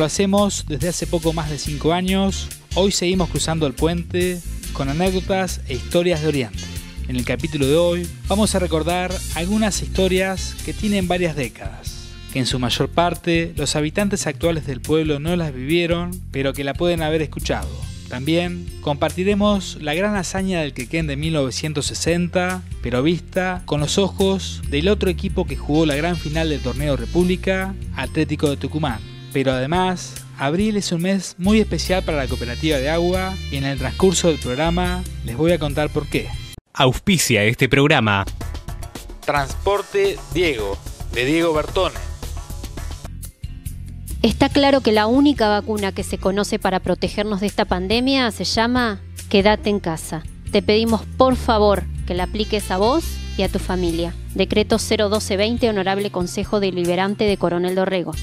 lo hacemos desde hace poco más de 5 años, hoy seguimos cruzando el puente con anécdotas e historias de Oriente. En el capítulo de hoy vamos a recordar algunas historias que tienen varias décadas, que en su mayor parte los habitantes actuales del pueblo no las vivieron, pero que la pueden haber escuchado. También compartiremos la gran hazaña del Quequén de 1960, pero vista con los ojos del otro equipo que jugó la gran final del Torneo República, Atlético de Tucumán. Pero además, abril es un mes muy especial para la cooperativa de agua y en el transcurso del programa les voy a contar por qué. Auspicia este programa Transporte Diego, de Diego Bertone. Está claro que la única vacuna que se conoce para protegernos de esta pandemia se llama Quédate en casa. Te pedimos por favor que la apliques a vos y a tu familia. Decreto 01220, Honorable Consejo Deliberante de Coronel Dorrego.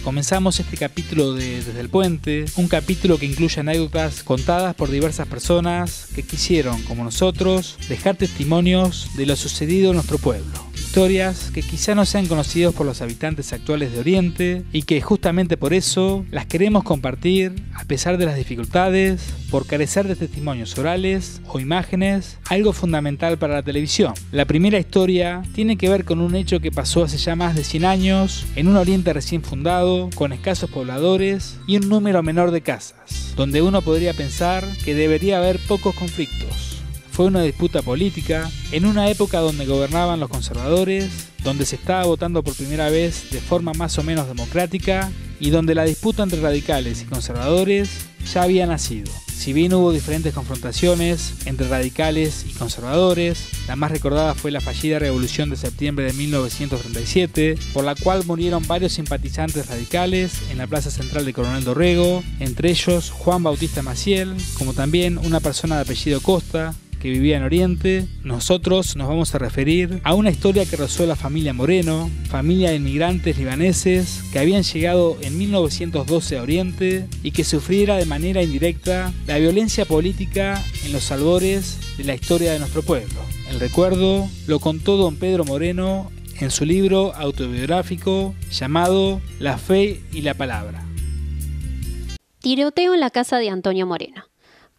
Comenzamos este capítulo de Desde el Puente, un capítulo que incluye anécdotas contadas por diversas personas que quisieron, como nosotros, dejar testimonios de lo sucedido en nuestro pueblo. Historias que quizá no sean conocidas por los habitantes actuales de Oriente y que justamente por eso las queremos compartir a pesar de las dificultades, por carecer de testimonios orales o imágenes, algo fundamental para la televisión. La primera historia tiene que ver con un hecho que pasó hace ya más de 100 años en un Oriente recién fundado, con escasos pobladores y un número menor de casas, donde uno podría pensar que debería haber pocos conflictos. Fue una disputa política, en una época donde gobernaban los conservadores, donde se estaba votando por primera vez de forma más o menos democrática y donde la disputa entre radicales y conservadores ya había nacido. Si bien hubo diferentes confrontaciones entre radicales y conservadores, la más recordada fue la fallida Revolución de Septiembre de 1937, por la cual murieron varios simpatizantes radicales en la plaza central de Coronel Dorrego, entre ellos Juan Bautista Maciel, como también una persona de apellido Costa, que vivía en Oriente. Nosotros nos vamos a referir a una historia que rozó a la familia Moreno, familia de inmigrantes libaneses que habían llegado en 1912 a Oriente y que sufriera de manera indirecta la violencia política en los albores de la historia de nuestro pueblo. El recuerdo lo contó don Pedro Moreno en su libro autobiográfico llamado La Fe y la Palabra. Tiroteo en la casa de Antonio Moreno.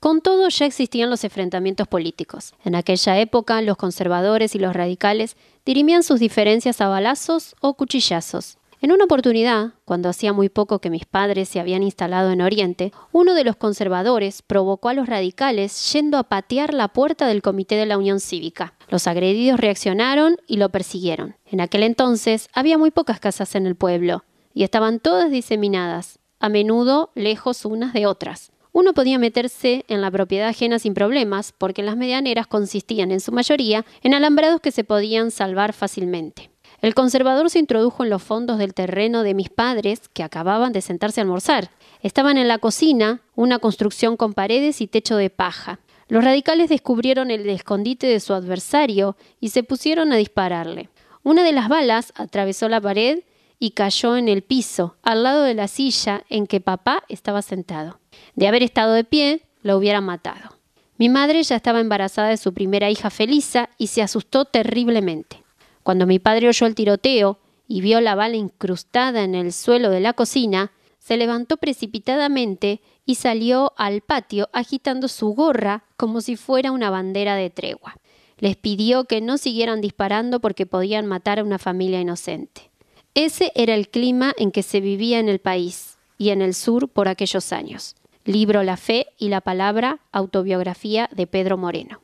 Con todo, ya existían los enfrentamientos políticos. En aquella época, los conservadores y los radicales dirimían sus diferencias a balazos o cuchillazos. En una oportunidad, cuando hacía muy poco que mis padres se habían instalado en Oriente, uno de los conservadores provocó a los radicales yendo a patear la puerta del Comité de la Unión Cívica. Los agredidos reaccionaron y lo persiguieron. En aquel entonces, había muy pocas casas en el pueblo y estaban todas diseminadas, a menudo lejos unas de otras. Uno podía meterse en la propiedad ajena sin problemas porque las medianeras consistían en su mayoría en alambrados que se podían salvar fácilmente. El conservador se introdujo en los fondos del terreno de mis padres que acababan de sentarse a almorzar. Estaban en la cocina, una construcción con paredes y techo de paja. Los radicales descubrieron el escondite de su adversario y se pusieron a dispararle. Una de las balas atravesó la pared y cayó en el piso, al lado de la silla en que papá estaba sentado. De haber estado de pie, lo hubieran matado. Mi madre ya estaba embarazada de su primera hija Felisa y se asustó terriblemente. Cuando mi padre oyó el tiroteo y vio la bala incrustada en el suelo de la cocina, se levantó precipitadamente y salió al patio agitando su gorra como si fuera una bandera de tregua. Les pidió que no siguieran disparando porque podían matar a una familia inocente. Ese era el clima en que se vivía en el país y en el sur por aquellos años. Libro La Fe y la Palabra, autobiografía de Pedro Moreno.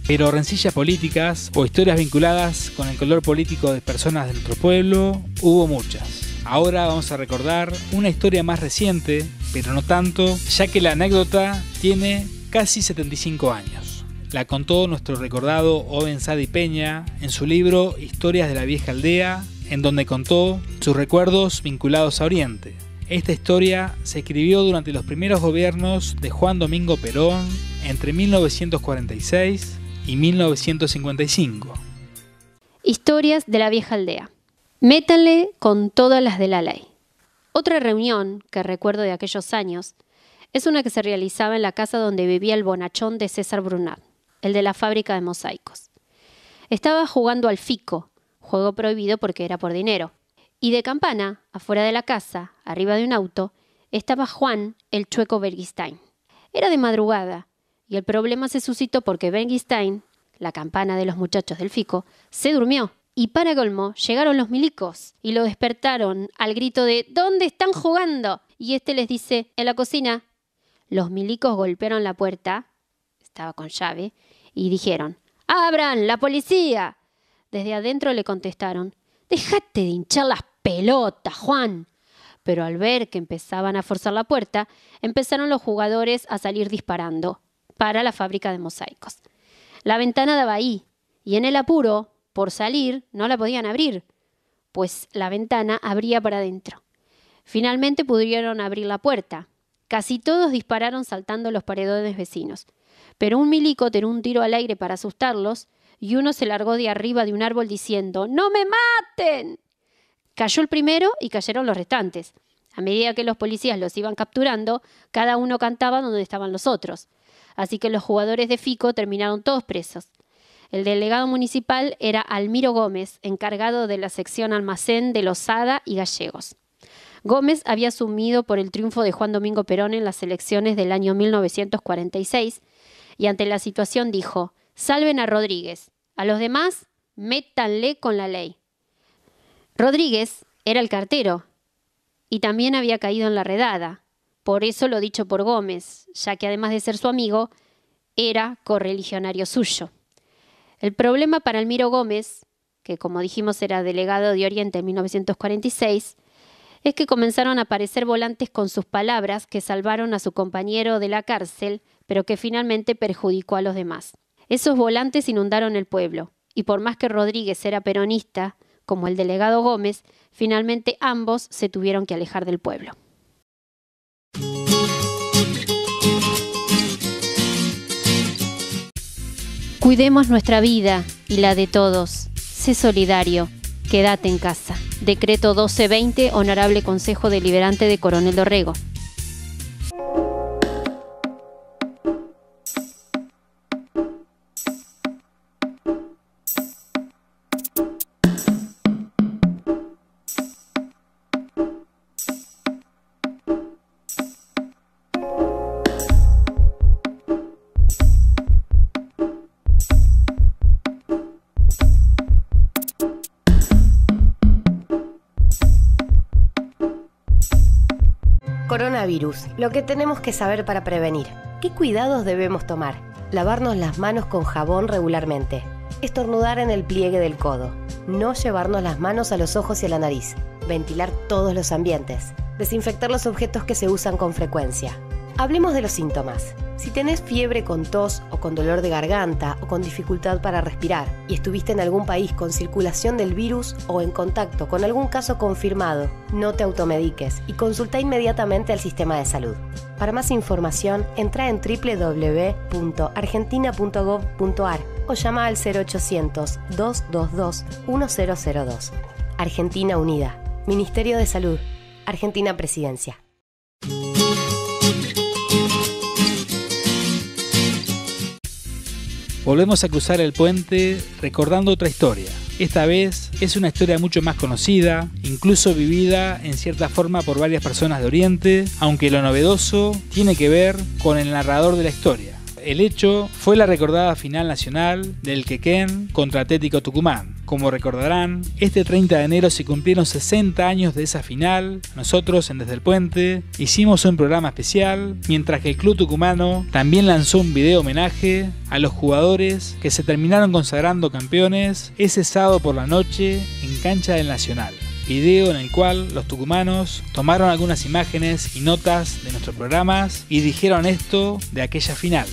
Pero rencillas políticas o historias vinculadas con el color político de personas de nuestro pueblo hubo muchas. Ahora vamos a recordar una historia más reciente, pero no tanto, ya que la anécdota tiene casi 75 años. La contó nuestro recordado Oben Sadi Peña en su libro Historias de la Vieja Aldea, en donde contó sus recuerdos vinculados a Oriente. Esta historia se escribió durante los primeros gobiernos de Juan Domingo Perón entre 1946 y 1955. Historias de la Vieja Aldea. Métanle con todas las de la ley. Otra reunión que recuerdo de aquellos años es una que se realizaba en la casa donde vivía el bonachón de César Brunat, el de la fábrica de mosaicos. Estaba jugando al fico, juego prohibido porque era por dinero, Y de campana, afuera de la casa, arriba de un auto, estaba Juan, el chueco Bergistein. Era de madrugada, y el problema se suscitó porque Bergistein, la campana de los muchachos del Fico, se durmió. Y para colmo, llegaron los milicos y lo despertaron al grito de ¿dónde están jugando? Y este les dice, en la cocina. Los milicos golpearon la puerta, estaba con llave, y dijeron, ¡abran, la policía! Desde adentro le contestaron, ¡déjate de hinchar las pelotas, Juan! Pero al ver que empezaban a forzar la puerta, empezaron los jugadores a salir disparando para la fábrica de mosaicos. La ventana daba ahí, y en el apuro, por salir, no la podían abrir, pues la ventana abría para adentro. Finalmente pudieron abrir la puerta. Casi todos dispararon saltando los paredones vecinos, pero un milico tiró un tiro al aire para asustarlos y uno se largó de arriba de un árbol diciendo ¡no me maten! Cayó el primero y cayeron los restantes. A medida que los policías los iban capturando, cada uno cantaba donde estaban los otros. Así que los jugadores de Fico terminaron todos presos. El delegado municipal era Almiro Gómez, encargado de la sección almacén de Losada y Gallegos. Gómez había asumido por el triunfo de Juan Domingo Perón en las elecciones del año 1946 y ante la situación dijo, salven a Rodríguez, a los demás métanle con la ley. Rodríguez era el cartero y también había caído en la redada, por eso lo dicho por Gómez, ya que además de ser su amigo, era correligionario suyo. El problema para Almiro Gómez, que como dijimos era delegado de Oriente en 1946, es que comenzaron a aparecer volantes con sus palabras que salvaron a su compañero de la cárcel, pero que finalmente perjudicó a los demás. Esos volantes inundaron el pueblo, y por más que Rodríguez era peronista, como el delegado Gómez, finalmente ambos se tuvieron que alejar del pueblo. Cuidemos nuestra vida y la de todos. Sé solidario. Quédate en casa. Decreto 1220, Honorable Consejo Deliberante de Coronel Dorrego. Coronavirus, lo que tenemos que saber para prevenir. ¿Qué cuidados debemos tomar? Lavarnos las manos con jabón regularmente. Estornudar en el pliegue del codo. No llevarnos las manos a los ojos y a la nariz. Ventilar todos los ambientes. Desinfectar los objetos que se usan con frecuencia. Hablemos de los síntomas. Si tenés fiebre con tos o con dolor de garganta o con dificultad para respirar y estuviste en algún país con circulación del virus o en contacto con algún caso confirmado, no te automediques y consulta inmediatamente al sistema de salud. Para más información, entra en www.argentina.gov.ar o llama al 0800-222-1002. Argentina Unida. Ministerio de Salud. Argentina Presidencia. Volvemos a cruzar el puente recordando otra historia. Esta vez es una historia mucho más conocida, incluso vivida en cierta forma por varias personas de Oriente, aunque lo novedoso tiene que ver con el narrador de la historia. El hecho fue la recordada final nacional del Quequén contra Atlético Tucumán. Como recordarán, este 30 de enero se cumplieron 60 años de esa final. Nosotros, en Desde el Puente, hicimos un programa especial, mientras que el club tucumano también lanzó un video homenaje a los jugadores que se terminaron consagrando campeones ese sábado por la noche en cancha del Nacional. Video en el cual los tucumanos tomaron algunas imágenes y notas de nuestros programas y dijeron esto de aquella final.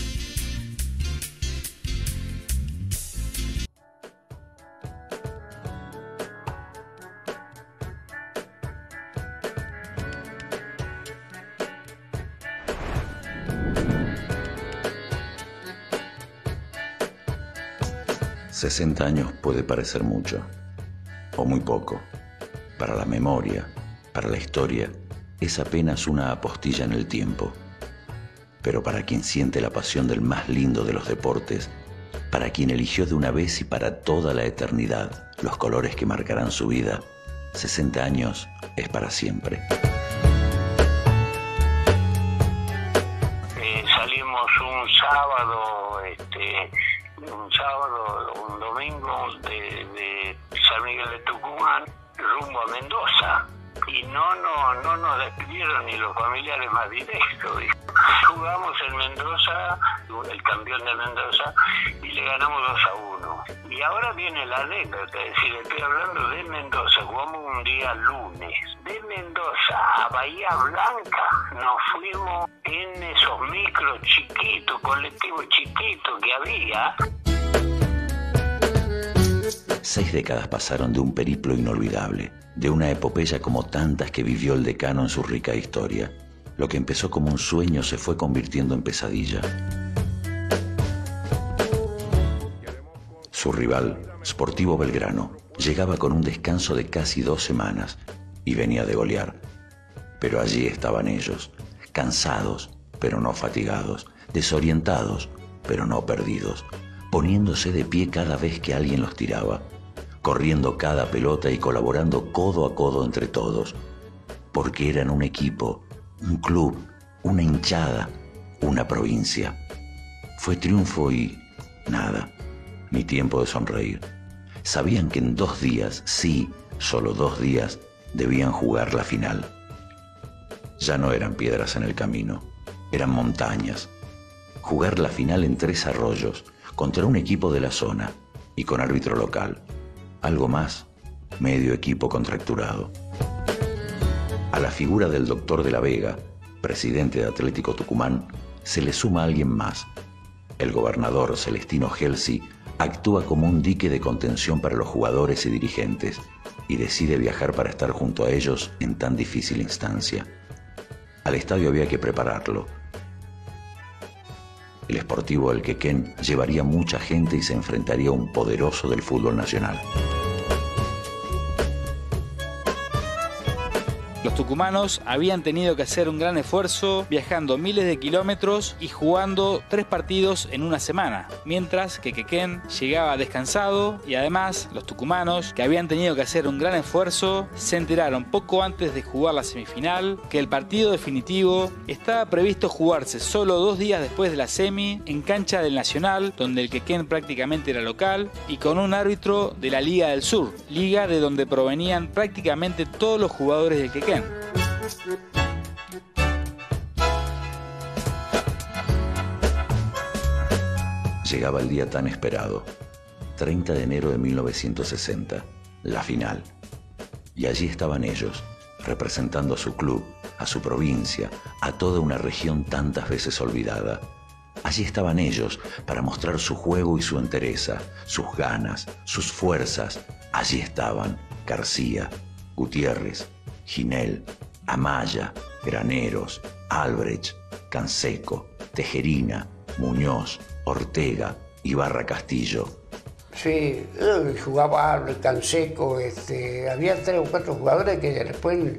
«60 años puede parecer mucho, o muy poco. Para la memoria, para la historia, es apenas una apostilla en el tiempo. Pero para quien siente la pasión del más lindo de los deportes, para quien eligió de una vez y para toda la eternidad los colores que marcarán su vida, 60 años es para siempre. Salimos un domingo de San Miguel de Tucumán rumbo a Mendoza. Y no nos despidieron ni los familiares más directos. Jugamos en Mendoza, el campeón de Mendoza, y le ganamos 2-1. Y ahora viene la anécdota, es decir, estoy hablando de Mendoza, jugamos un día lunes. De Mendoza a Bahía Blanca nos fuimos en esos micros chiquitos, colectivos chiquitos que había. 6 décadas pasaron de un periplo inolvidable, de una epopeya como tantas que vivió el decano en su rica historia. Lo que empezó como un sueño se fue convirtiendo en pesadilla. Su rival, Sportivo Belgrano, llegaba con un descanso de casi 2 semanas y venía de golear. Pero allí estaban ellos, cansados, pero no fatigados, desorientados, pero no perdidos, poniéndose de pie cada vez que alguien los tiraba, corriendo cada pelota y colaborando codo a codo entre todos, porque eran un equipo, un club, una hinchada, una provincia. Fue triunfo y nada, ni tiempo de sonreír. Sabían que en 2 días, sí, solo 2 días, debían jugar la final. Ya no eran piedras en el camino, eran montañas. Jugar la final en 3 arroyos, contra un equipo de la zona y con árbitro local. Algo más, medio equipo contracturado. A la figura del doctor de la Vega, presidente de Atlético Tucumán, se le suma alguien más. El gobernador Celestino Gelsi actúa como un dique de contención para los jugadores y dirigentes y decide viajar para estar junto a ellos en tan difícil instancia. Al estadio había que prepararlo. El Sportivo El Quequén llevaría mucha gente y se enfrentaría a un poderoso del fútbol nacional. Los tucumanos habían tenido que hacer un gran esfuerzo viajando miles de kilómetros y jugando 3 partidos en una semana, mientras que Quequén llegaba descansado y además los tucumanos, que habían tenido que hacer un gran esfuerzo, se enteraron poco antes de jugar la semifinal que el partido definitivo estaba previsto jugarse solo 2 días después de la semi en cancha del Nacional, donde el Quequén prácticamente era local, y con un árbitro de la Liga del Sur, liga de donde provenían prácticamente todos los jugadores del Quequén. Llegaba el día tan esperado, 30 de enero de 1960, la final. Y allí estaban ellos, representando a su club, a su provincia, a toda una región tantas veces olvidada. Allí estaban ellos para mostrar su juego y su entereza, sus ganas, sus fuerzas. Allí estaban García, Gutiérrez, Ginel, Amaya, Graneros, Albrecht, Canseco, Tejerina, Muñoz, Ortega, Ibarra Castillo. Sí, jugaba Albrecht, Canseco, había 3 o 4 jugadores que después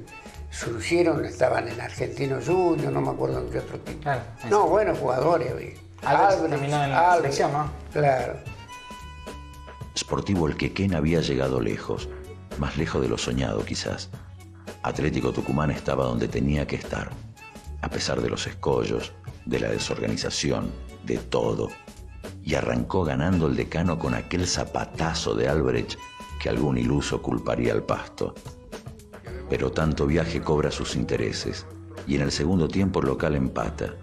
surgieron, estaban en Argentino Juniors, no me acuerdo en qué otro equipo. Claro, no, buenos jugadores había. Albrecht terminó en la selección, ¿no? Claro. Sportivo El Quequén había llegado lejos, más lejos de lo soñado quizás. Atlético Tucumán estaba donde tenía que estar, a pesar de los escollos, de la desorganización, de todo. Y arrancó ganando el decano con aquel zapatazo de Albrecht que algún iluso culparía al Pasto. Pero tanto viaje cobra sus intereses, y en el segundo tiempo el local empata.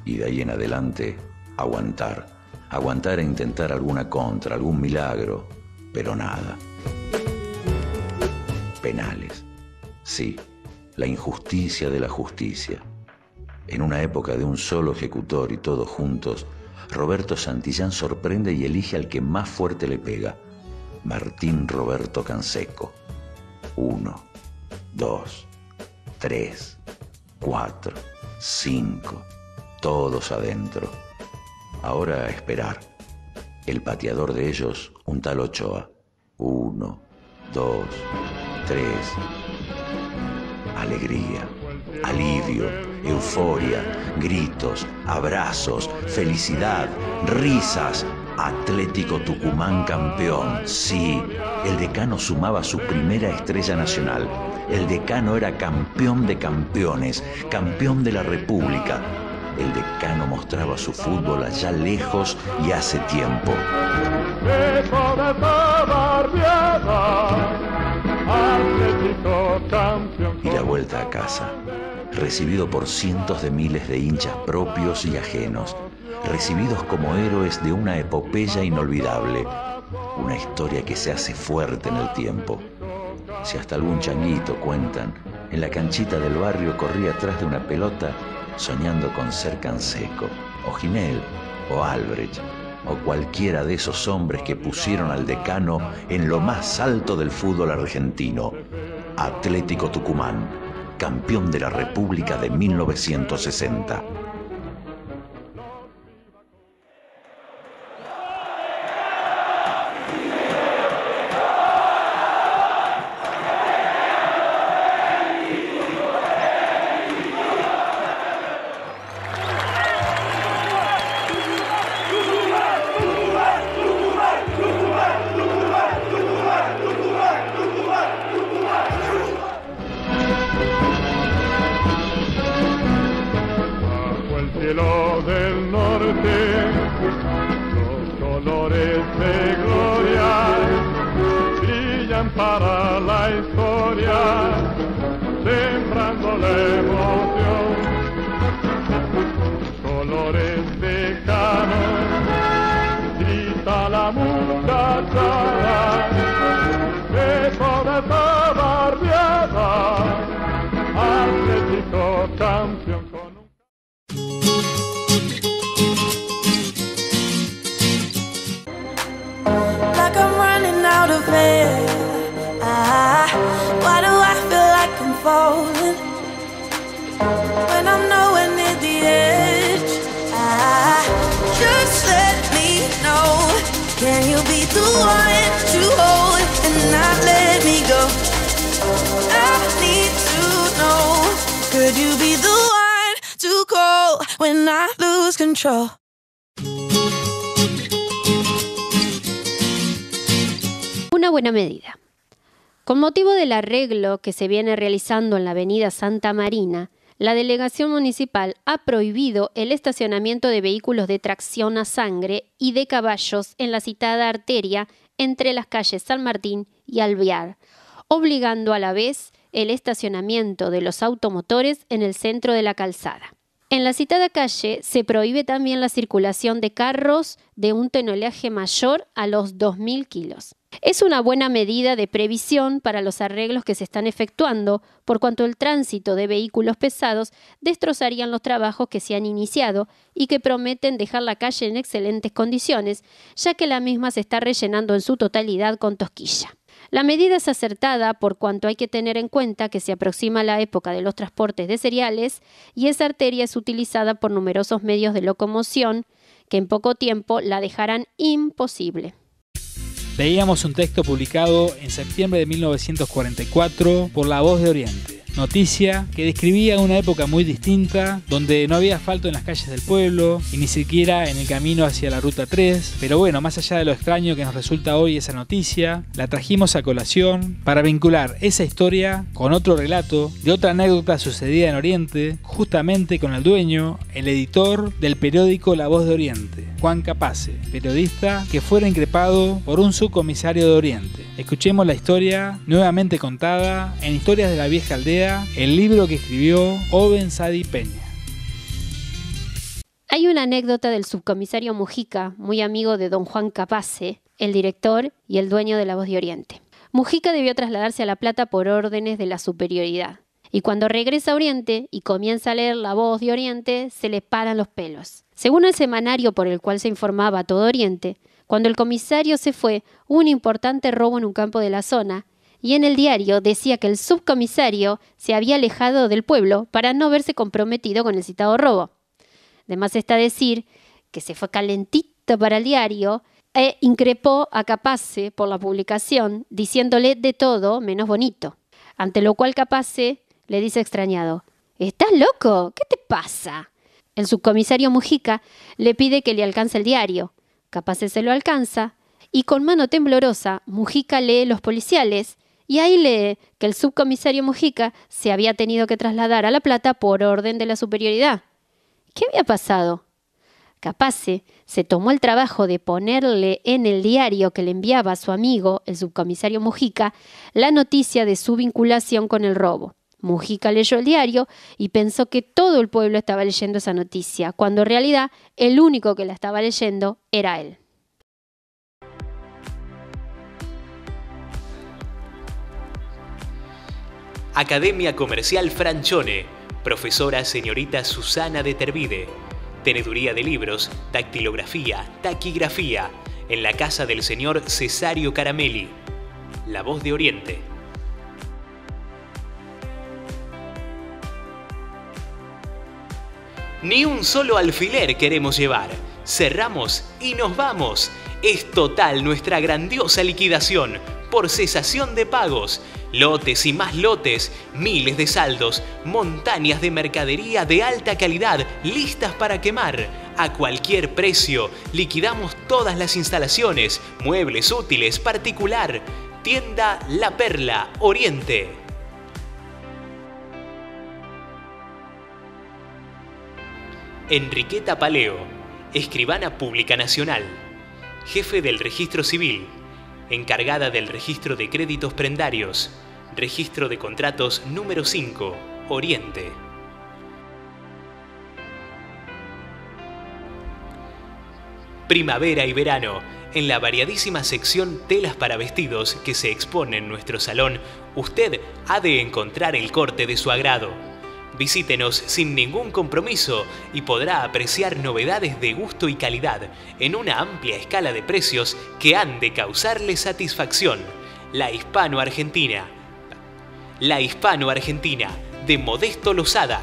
Y de ahí en adelante, aguantar. Aguantar e intentar alguna contra, algún milagro, pero nada. Penales. Sí, la injusticia de la justicia. En una época de un solo ejecutor y todos juntos, Roberto Santillán sorprende y elige al que más fuerte le pega, Martín Roberto Canseco. 1, 2, 3, 4, 5, todos adentro. Ahora a esperar. El pateador de ellos, un tal Ochoa. 1, 2, 3. Alegría, alivio, euforia, gritos, abrazos, felicidad, risas, Atlético Tucumán campeón, sí. El decano sumaba su primera estrella nacional. El decano era campeón de campeones, campeón de la República. El decano mostraba su fútbol allá lejos y hace tiempo. Y la vuelta a casa, recibido por cientos de miles de hinchas propios y ajenos, recibidos como héroes de una epopeya inolvidable, una historia que se hace fuerte en el tiempo. Si hasta algún changuito, cuentan, en la canchita del barrio corría atrás de una pelota soñando con ser Canseco, o Ginel, o Albrecht, o cualquiera de esos hombres que pusieron al decano en lo más alto del fútbol argentino. Atlético Tucumán, campeón de la República de 1960. Cielo del norte, los colores de gloria brillan para la historia, sembrando la emoción. Colores de cano, grita la muchachada, beso de esta barriada, Atlético campeón con un... Like I'm running out of air. Why do I feel like I'm falling when I'm nowhere near the edge? Just let me know. Can you be the one to hold and not let me go? I need to know. Could you be the one to call when I lose control? Una buena medida. Con motivo del arreglo que se viene realizando en la avenida Santa Marina, la delegación municipal ha prohibido el estacionamiento de vehículos de tracción a sangre y de caballos en la citada arteria entre las calles San Martín y Alvear, obligando a la vez el estacionamiento de los automotores en el centro de la calzada. En la citada calle se prohíbe también la circulación de carros de un tonelaje mayor a los 2.000 kilos. Es una buena medida de previsión para los arreglos que se están efectuando, por cuanto el tránsito de vehículos pesados destrozarían los trabajos que se han iniciado y que prometen dejar la calle en excelentes condiciones, ya que la misma se está rellenando en su totalidad con tosquilla. La medida es acertada por cuanto hay que tener en cuenta que se aproxima la época de los transportes de cereales y esa arteria es utilizada por numerosos medios de locomoción que en poco tiempo la dejarán imposible. Leíamos un texto publicado en septiembre de 1944 por La Voz de Oriente. Noticia que describía una época muy distinta, donde no había asfalto en las calles del pueblo y ni siquiera en el camino hacia la Ruta 3. Pero bueno, más allá de lo extraño que nos resulta hoy esa noticia, la trajimos a colación para vincular esa historia con otro relato de otra anécdota sucedida en Oriente, justamente con el dueño, el editor del periódico La Voz de Oriente, Juan Capace, periodista que fuera increpado por un subcomisario de Oriente. Escuchemos la historia nuevamente contada en Historias de la Vieja Aldea, el libro que escribió Oben Sadi Peña. Hay una anécdota del subcomisario Mujica, muy amigo de don Juan Capace, el director y el dueño de La Voz de Oriente. Mujica debió trasladarse a La Plata por órdenes de la superioridad. Y cuando regresa a Oriente y comienza a leer La Voz de Oriente, se le paran los pelos. Según el semanario por el cual se informaba a todo Oriente, cuando el comisario se fue, hubo un importante robo en un campo de la zona, y en el diario decía que el subcomisario se había alejado del pueblo para no verse comprometido con el citado robo. Además está decir que se fue calentito para el diario e increpó a Capace por la publicación, diciéndole de todo menos bonito. Ante lo cual Capace le dice extrañado: ¿estás loco? ¿Qué te pasa? El subcomisario Mujica le pide que le alcance el diario, Capaz se lo alcanza, y con mano temblorosa, Mujica lee los policiales, y ahí lee que el subcomisario Mujica se había tenido que trasladar a La Plata por orden de la superioridad. ¿Qué había pasado? Capaz se tomó el trabajo de ponerle en el diario que le enviaba a su amigo, el subcomisario Mujica, la noticia de su vinculación con el robo. Mujica leyó el diario y pensó que todo el pueblo estaba leyendo esa noticia, cuando en realidad el único que la estaba leyendo era él. Academia Comercial Franchone, profesora señorita Susana de Tervide, teneduría de libros, dactilografía, taquigrafía, en la casa del señor Cesario Caramelli. La Voz de Oriente. Ni un solo alfiler queremos llevar. Cerramos y nos vamos. Es total nuestra grandiosa liquidación por cesación de pagos. Lotes y más lotes, miles de saldos, montañas de mercadería de alta calidad listas para quemar. A cualquier precio, liquidamos todas las instalaciones, muebles útiles, particular. Tienda La Perla, Oriente. Enriqueta Paleo, escribana pública nacional, jefe del registro civil, encargada del registro de créditos prendarios, registro de contratos número 5, Oriente. Primavera y verano, en la variadísima sección telas para vestidos que se expone en nuestro salón, usted ha de encontrar el corte de su agrado. Visítenos sin ningún compromiso y podrá apreciar novedades de gusto y calidad en una amplia escala de precios que han de causarle satisfacción. La Hispano-Argentina, de Modesto Lozada.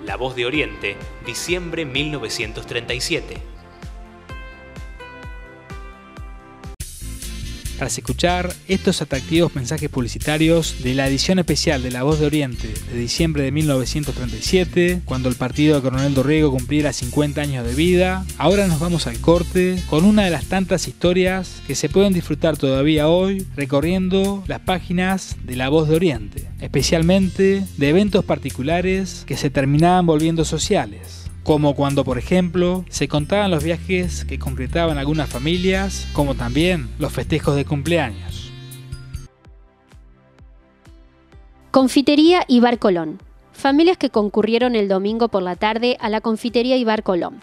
La Voz de Oriente, diciembre 1937. Tras escuchar estos atractivos mensajes publicitarios de la edición especial de La Voz de Oriente de diciembre de 1937, cuando el partido de Coronel Dorrego cumpliera 50 años de vida, ahora nos vamos al corte con una de las tantas historias que se pueden disfrutar todavía hoy recorriendo las páginas de La Voz de Oriente, especialmente de eventos particulares que se terminaban volviendo sociales, como cuando, por ejemplo, se contaban los viajes que concretaban algunas familias, como también los festejos de cumpleaños. Confitería Ibar Colón. Familias que concurrieron el domingo por la tarde a la Confitería Ibar Colón.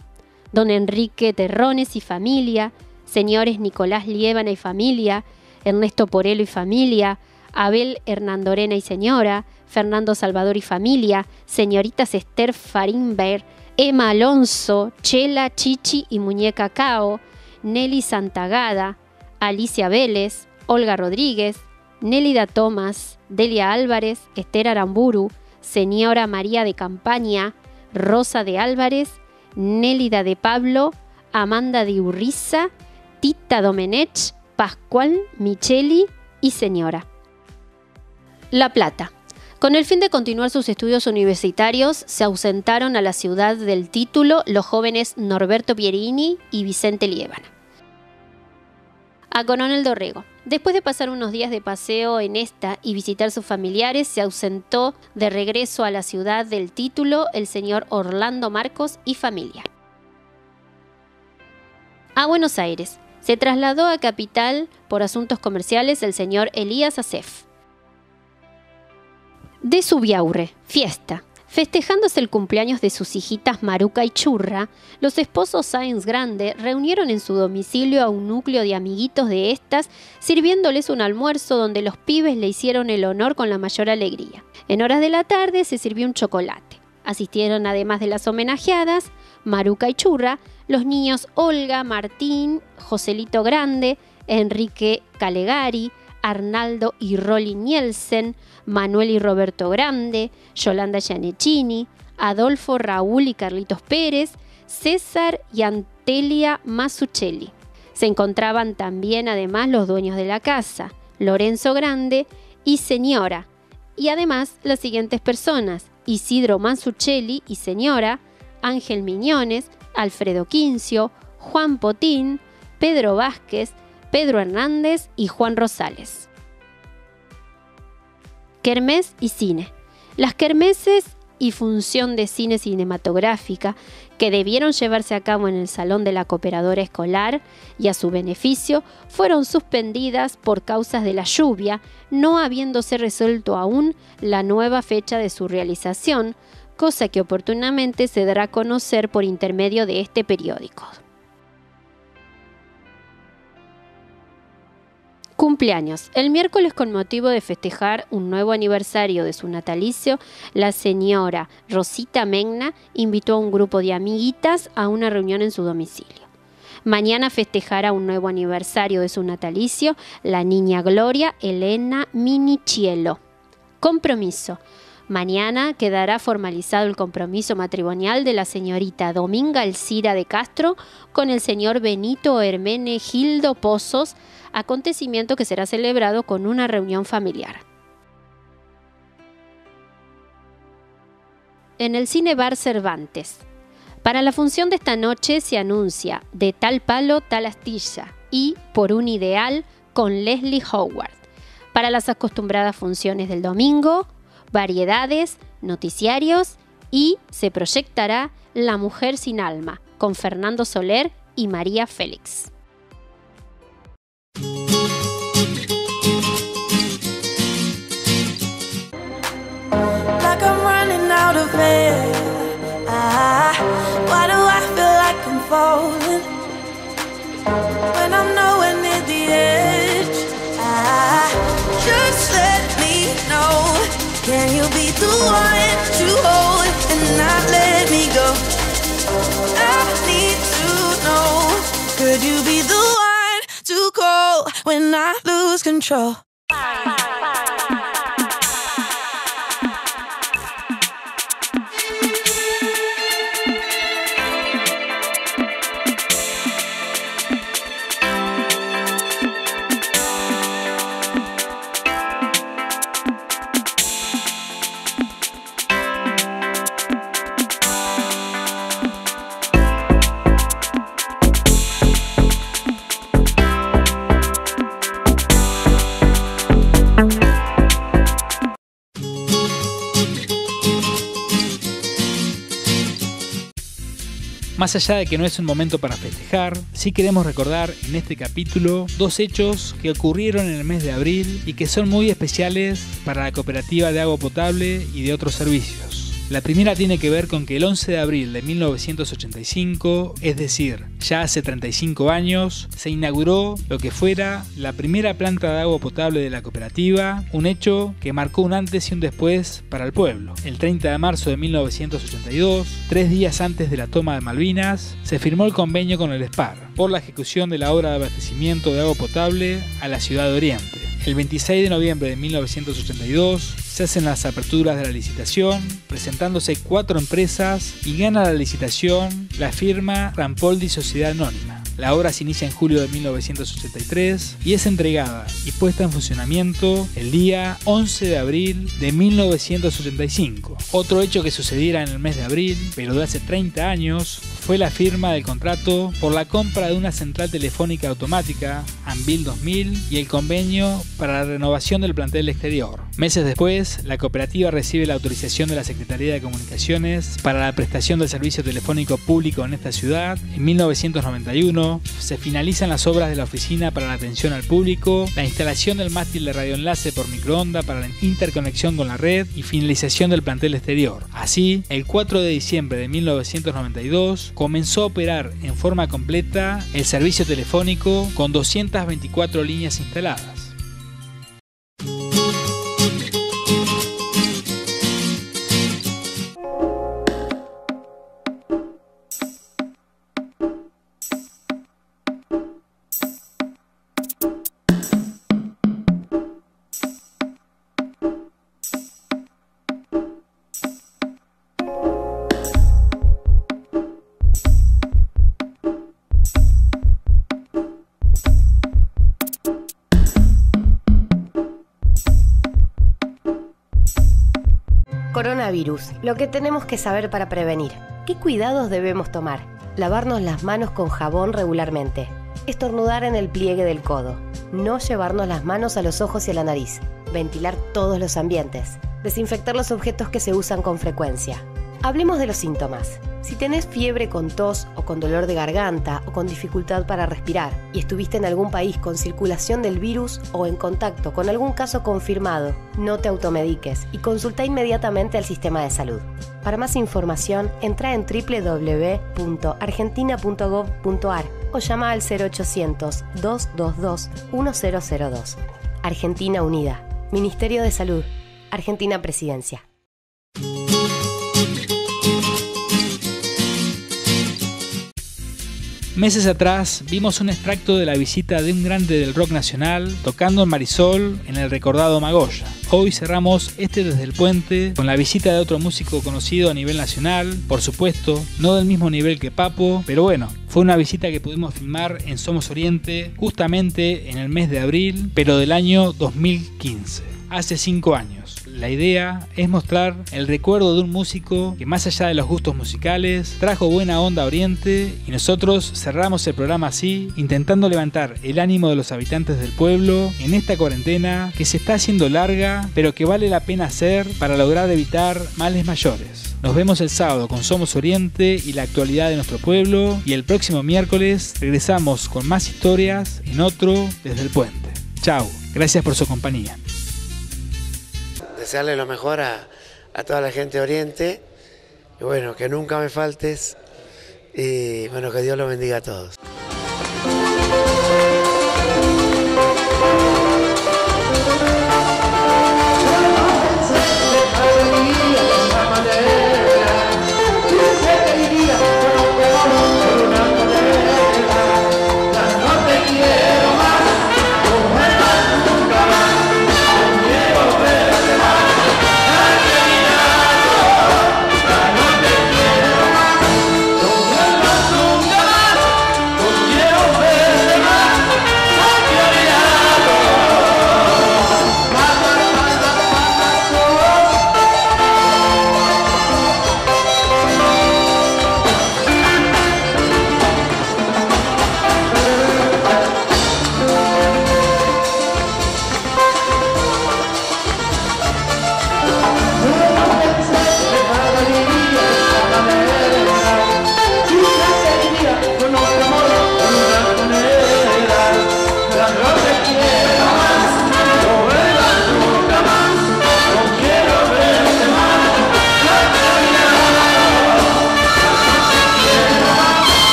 Don Enrique Terrones y familia, señores Nicolás Liébana y familia, Ernesto Porelo y familia, Abel Hernandorena y señora, Fernando Salvador y familia, señoritas Esther Farinberg, Emma Alonso, Chela, Chichi y Muñeca Cao, Nelly Santagada, Alicia Vélez, Olga Rodríguez, Nélida Tomás, Delia Álvarez, Esther Aramburu, señora María de Campaña, Rosa de Álvarez, Nélida de Pablo, Amanda de Urriza, Tita Domenech, Pascual, Micheli y señora. La Plata. Con el fin de continuar sus estudios universitarios, se ausentaron a la ciudad del título los jóvenes Norberto Pierini y Vicente Liébana. A Coronel Dorrego. Después de pasar unos días de paseo en esta y visitar sus familiares, se ausentó de regreso a la ciudad del título el señor Orlando Marcos y familia. A Buenos Aires. Se trasladó a Capital por asuntos comerciales el señor Elías Acef. De Subiaurre, fiesta. Festejándose el cumpleaños de sus hijitas Maruca y Churra, los esposos Sáenz Grande reunieron en su domicilio a un núcleo de amiguitos de estas, sirviéndoles un almuerzo donde los pibes le hicieron el honor con la mayor alegría. En horas de la tarde se sirvió un chocolate. Asistieron, además de las homenajeadas, Maruca y Churra, los niños Olga, Martín, Joselito Grande, Enrique Calegari, Arnaldo y Rolly Nielsen, Manuel y Roberto Grande, Yolanda Gianecchini, Adolfo, Raúl y Carlitos Pérez, César y Antelia Masuccelli. Se encontraban también además los dueños de la casa, Lorenzo Grande y señora, y además las siguientes personas: Isidro Masuccelli y señora, Ángel Miñones, Alfredo Quincio, Juan Potín, Pedro Vázquez, Pedro Hernández y Juan Rosales. Kermés y cine. Las kermeses y función de cine cinematográfica que debieron llevarse a cabo en el Salón de la Cooperadora Escolar y a su beneficio fueron suspendidas por causas de la lluvia, no habiéndose resuelto aún la nueva fecha de su realización, cosa que oportunamente se dará a conocer por intermedio de este periódico. Cumpleaños. El miércoles, con motivo de festejar un nuevo aniversario de su natalicio, la señora Rosita Megna invitó a un grupo de amiguitas a una reunión en su domicilio. Mañana festejará un nuevo aniversario de su natalicio la niña Gloria Elena Minichiello. Compromiso. Mañana quedará formalizado el compromiso matrimonial de la señorita Dominga Elcira de Castro con el señor Benito Hermenegildo Pozos, acontecimiento que será celebrado con una reunión familiar. En el Cine Bar Cervantes. Para la función de esta noche se anuncia De tal palo, tal astilla y Por un ideal con Leslie Howard. Para las acostumbradas funciones del domingo, variedades, noticiarios y se proyectará La mujer sin alma con Fernando Soler y María Félix. Like I'm running out of air. Why do I feel like I'm falling when I'm nowhere near the edge? Just let me know. Can you be the one to hold and not let me go? I need to know. Could you be the one to call when I lose control? Más allá de que no es un momento para festejar, sí queremos recordar en este capítulo dos hechos que ocurrieron en el mes de abril y que son muy especiales para la Cooperativa de Agua Potable y de otros servicios. La primera tiene que ver con que el 11 de abril de 1985, es decir, ya hace 35 años, se inauguró lo que fuera la primera planta de agua potable de la cooperativa, un hecho que marcó un antes y un después para el pueblo. El 30 de marzo de 1982, 3 días antes de la toma de Malvinas, se firmó el convenio con el SPAR por la ejecución de la obra de abastecimiento de agua potable a la ciudad de Oriente. El 26 de noviembre de 1982 se hacen las aperturas de la licitación, presentándose 4 empresas y gana la licitación la firma Rampoldi Sociedad Anónima. La obra se inicia en julio de 1983 y es entregada y puesta en funcionamiento el día 11 de abril de 1985. Otro hecho que sucediera en el mes de abril, pero de hace 30 años, fue la firma del contrato por la compra de una central telefónica automática, Anvil 2000, y el convenio para la renovación del plantel exterior. Meses después, la cooperativa recibe la autorización de la Secretaría de Comunicaciones para la prestación del servicio telefónico público en esta ciudad. En 1991 se finalizan las obras de la oficina para la atención al público, la instalación del mástil de radioenlace por microonda para la interconexión con la red y finalización del plantel exterior. Así, el 4 de diciembre de 1992 comenzó a operar en forma completa el servicio telefónico con 224 líneas instaladas. Coronavirus, lo que tenemos que saber para prevenir. ¿Qué cuidados debemos tomar? Lavarnos las manos con jabón regularmente. Estornudar en el pliegue del codo. No llevarnos las manos a los ojos y a la nariz. Ventilar todos los ambientes. Desinfectar los objetos que se usan con frecuencia. Hablemos de los síntomas. Si tenés fiebre con tos o con dolor de garganta o con dificultad para respirar y estuviste en algún país con circulación del virus o en contacto con algún caso confirmado, no te automediques y consulta inmediatamente al sistema de salud. Para más información, entra en www.argentina.gov.ar o llama al 0800-222-1002. Argentina Unida. Ministerio de Salud. Argentina Presidencia. Meses atrás vimos un extracto de la visita de un grande del rock nacional tocando en Marisol en el recordado Magoya. Hoy cerramos Desde el Puente con la visita de otro músico conocido a nivel nacional, por supuesto, no del mismo nivel que Papo, pero bueno, fue una visita que pudimos filmar en Somos Oriente justamente en el mes de abril, pero del año 2015, hace 5 años. La idea es mostrar el recuerdo de un músico que, más allá de los gustos musicales, trajo buena onda a Oriente, y nosotros cerramos el programa así, intentando levantar el ánimo de los habitantes del pueblo en esta cuarentena que se está haciendo larga, pero que vale la pena hacer para lograr evitar males mayores. Nos vemos el sábado con Somos Oriente y la actualidad de nuestro pueblo, y el próximo miércoles regresamos con más historias en otro Desde el Puente. Chao, gracias por su compañía. Desearle lo mejor a toda la gente de Oriente, y bueno, que nunca me faltes, y bueno, que Dios los bendiga a todos.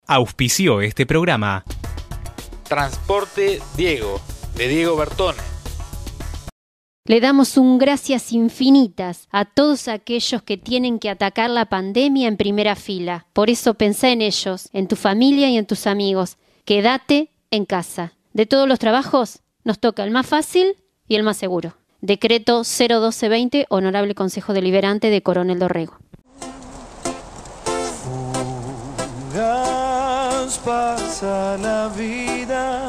Auspició este programa Transporte Diego, de Diego Bertone. Le damos un gracias infinitas a todos aquellos que tienen que atacar la pandemia en primera fila. Por eso pensá en ellos, en tu familia y en tus amigos. Quédate en casa. De todos los trabajos, nos toca el más fácil y el más seguro. Decreto 01220, Honorable Consejo Deliberante de Coronel Dorrego. Pasa la vida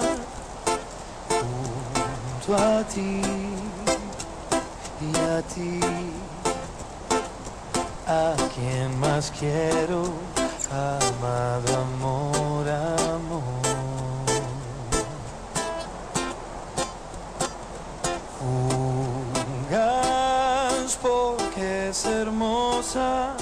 junto a ti y a ti, a quien más quiero, amado amor, amor. Fugaz porque es hermosa.